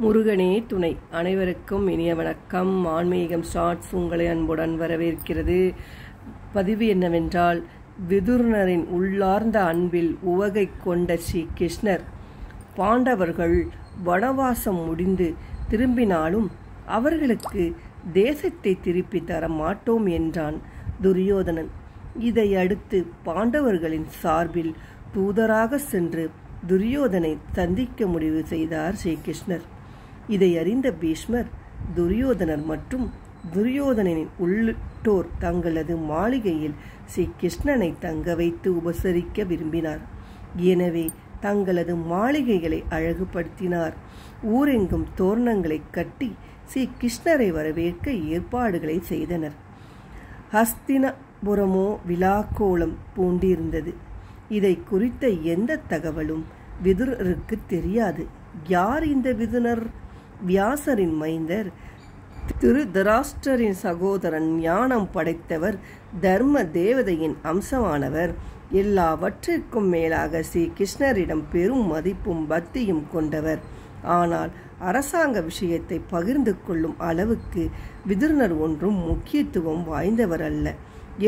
முருகனே துணை. அனைவருக்கும் இனிய வணக்கம். ஆன்மீகம் ஷார்ட்ஸ் உங்களை அன்புடன் வரவேற்கிறது. பதிவு என்னவென்றால், விதுரனின் உள்ளார்ந்த அன்பில் உவகை கொண்ட ஸ்ரீ கிருஷ்ணர் பாண்டவர்கள் வனவாசம் முடிந்து திரும்பினாலும் அவர்களுக்கு தேசத்தை திருப்பி தர மாட்டோம் என்றான் துரியோதனன். இதை அடுத்து பாண்டவர்களின் சார்பில் தூதராக சென்று துரியோதனை சந்திக்க முடிவு செய்தார் ஸ்ரீகிருஷ்ணர். இதை அறிந்த பீஷ்மர், துரியோதனர் மற்றும் துரியோதனின் உள்ளிட்டோர் தங்களது மாளிகையில் ஸ்ரீகிருஷ்ணனை தங்க வைத்து உபசரிக்க விரும்பினார். எனவே தங்களது மாளிகைகளை அழகுபடுத்தினார். ஊரெங்கும் தோரணங்களை கட்டி ஸ்ரீகிருஷ்ணரை வரவேற்க ஏற்பாடுகளை செய்தனர். ஹஸ்தினபுரமோ விழாக்கோலம் பூண்டிருந்தது. இதை குறித்த எந்த தகவலும் விதுரருக்கு தெரியாது. யார் இந்த விதுரர்? வியாசரின் மைந்தர், திருதராஷ்டிரரின் சகோதரன், ஞானம் படைத்தவர், தர்ம தேவதையின் அம்சமானவர். எல்லாவற்றிற்கும் மேலாக ஸ்ரீ கிருஷ்ணரிடம் பெரும் மதிப்பும் பக்தியும் கொண்டவர். ஆனால் அரசாங்க விஷயத்தை பகிர்ந்து கொள்ளும் அளவுக்கு விதுரனர் ஒன்றும் முக்கியத்துவம் வாய்ந்தவர் அல்ல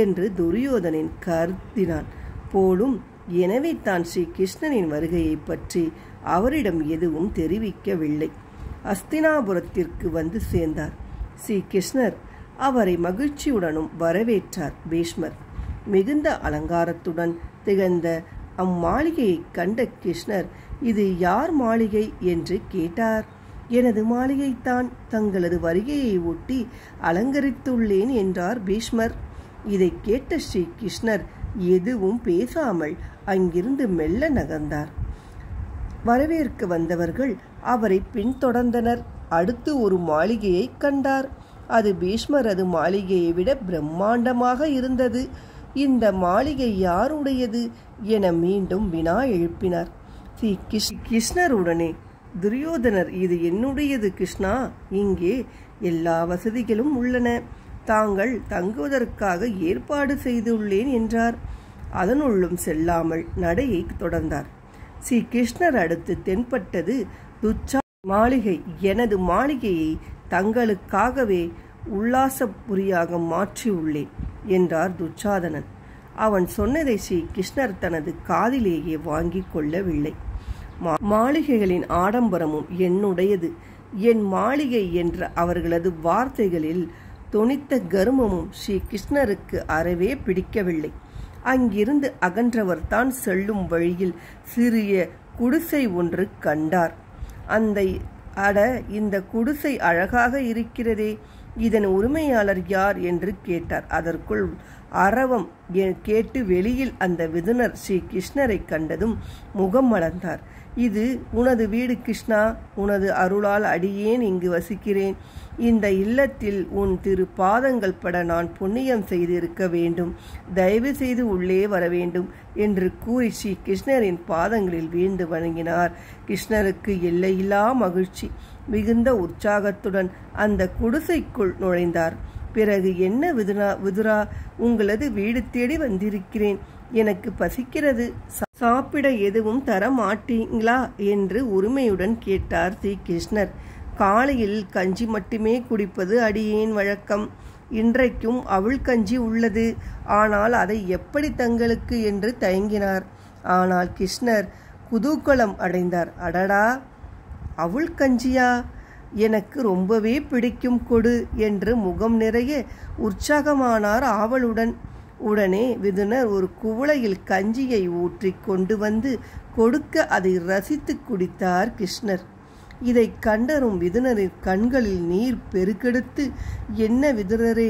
என்று துரியோதனன் கருதினான் போலும். எனவே தான் ஸ்ரீ கிருஷ்ணனின் வருகையை பற்றி அவரிடம் எதுவும் தெரிவிக்கவில்லை. அஸ்தினாபுரத்திற்கு வந்து சேர்ந்தார். ஸ்ரீ கிருஷ்ணர் அவரை மகிழ்ச்சியுடனும் வரவேற்றார். பீஷ்மர் மிகுந்த அலங்காரத்துடன் திகழ்ந்த அம்மாளிகையை கண்ட கிருஷ்ணர், இது யார் மாளிகை என்று கேட்டார். எனது மாளிகைத்தான், தங்களது வருகையை ஒட்டி அலங்கரித்துள்ளேன் என்றார் பீஷ்மர். இதை கேட்ட ஸ்ரீ கிருஷ்ணர் எதுவும் பேசாமல் அங்கிருந்து மெல்ல நகர்ந்தார். வரவேற்க வந்தவர்கள் அவரை பின்தொடர்ந்தனர். அடுத்து ஒரு மாளிகையை கண்டார். அது பீஷ்மரது மாளிகையை விட பிரம்மாண்டமாக இருந்தது. இந்த மாளிகை யாருடையது என மீண்டும் வினா எழுப்பினார். ஸ்ரீ கிருஷ்ணருடனே துரியோதனர், இது என்னுடையது கிருஷ்ணா, இங்கே எல்லா வசதிகளும் உள்ளன, தாங்கள் தங்குவதற்காக ஏற்பாடு செய்துள்ளேன் என்றார். அதனுள்ளும் செல்லாமல் நடையை தொடர்ந்தார். ஸ்ரீ கிருஷ்ணர் அடுத்து தென்பட்டது மாளிகை. எனது மாளிகையை தங்களுக்காகவே உல்லாசபுரியாக மாற்றியுள்ளேன் என்றார் துச்சாதனன். அவன் சொன்னதை ஸ்ரீ கிருஷ்ணர் தனது காதிலேயே வாங்கி கொள்ளவில்லை. மாளிகைகளின் ஆடம்பரமும் என்னுடையது, என் மாளிகை என்ற அவர்களது வார்த்தைகளில் தொனித்த கர்வமும் ஸ்ரீ கிருஷ்ணருக்கு அறவே பிடிக்கவில்லை. அங்கிருந்து அகன்றவர் தான் செல்லும் வழியில் சிறிய குடிசை ஒன்று கண்டார். இந்த குடிசை அழகாக இருக்கிறதே, இதன் உரிமையாளர் யார் என்று கேட்டார். அதற்குள் அரவம் கேட்டு வெளியில் அந்த விதுரர் ஸ்ரீ கிருஷ்ணரை கண்டதும் முகம் மலர்ந்தார். இது உனது வீடு கிருஷ்ணா, உனது அருளால் அடியேன் இங்கு வசிக்கிறேன். இந்த இல்லத்தில் உன் திரு பாதங்கள் பட நான் புண்ணியம் செய்திருக்க வேண்டும். தயவு செய்து உள்ளே வர வேண்டும் என்று கூறி ஸ்ரீ கிருஷ்ணரின் பாதங்களில் வீழ்ந்து வணங்கினார். கிருஷ்ணருக்கு எல்லையில்லா மகிழ்ச்சி. மிகுந்த உற்சாகத்துடன் அந்த குடிசைக்குள் நுழைந்தார். பிறகு, என்ன விதுரா, உங்களது வீடு தேடி வந்திருக்கிறேன். எனக்கு பசிக்கிறது, சாப்பிட எதுவும் தர மாட்டீங்களா என்று உரிமையுடன் கேட்டார் ஸ்ரீ கிருஷ்ணர். காலையில் கஞ்சி மட்டுமே குடிப்பது அடியேன் வழக்கம். இன்றைக்கும் அவள் கஞ்சி உள்ளது. ஆனால் அதை எப்படி தங்களுக்கு என்று தயங்கினார். ஆனால் கிருஷ்ணர் குதூகலம் அடைந்தார். அடடா, அவள் கஞ்சியா, எனக்கு ரொம்பவே பிடிக்கும், கொடு என்று முகம் நிறைய உற்சாகமானார் ஆவலுடன். உடனே விதுரர் ஒரு குவளையில் கஞ்சியை ஊற்றி கொண்டு வந்து கொடுக்க அதை ரசித்து குடித்தார் கிருஷ்ணர். இதை கண்டரும் விதுரரின் கண்களில் நீர் பெருக்கெடுத்து, என்ன விதுரரே,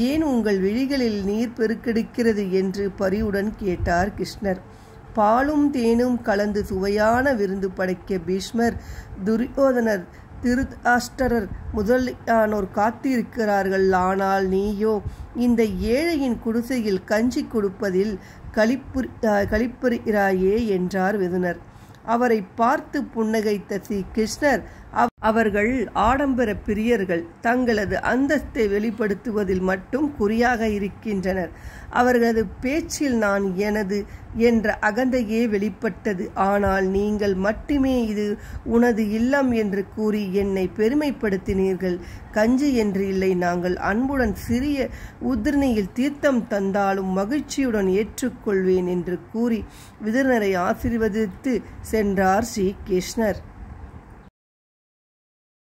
ஏன் உங்கள் விழிகளில் நீர் பெருக்கெடுக்கிறது என்று பரிவுடன் கேட்டார் கிருஷ்ணர். பாலும் தேனும் கலந்து சுவையான விருந்து படைக்க பீஷ்மர், துரியோதனர், திருதராஷ்டிரர் முதலியானோர் காத்திருக்கிறார்கள். ஆனால் நீயோ இந்த ஏழையின் குடிசையில் கஞ்சி கொடுப்பதில் களிப்புகிறாயே என்றார் விதுரர். அவரை பார்த்து புன்னகைத்த ஸ்ரீ கிருஷ்ணர் அவர்கள் ஆடம்பர பிரியர்கள், தங்களது அந்தஸ்தை வெளிப்படுத்துவதில் மட்டும் குறியாக இருக்கின்றனர். அவர்களது பேச்சில் நான் எனது என்ற அகந்தையே வெளிப்பட்டது. ஆனால் நீங்கள் மட்டுமே இது உனது இல்லம் என்று கூறி என்னை பெருமைப்படுத்தினீர்கள். கஞ்சி என்று இல்லை, நாங்கள் அன்புடன் சிறிய உதிரணியில் தீர்த்தம் தந்தாலும் மகிழ்ச்சியுடன் ஏற்றுக்கொள்வேன் என்று கூறி விதுரரை ஆசீர்வதித்து சென்றார் ஸ்ரீ கிருஷ்ணர்.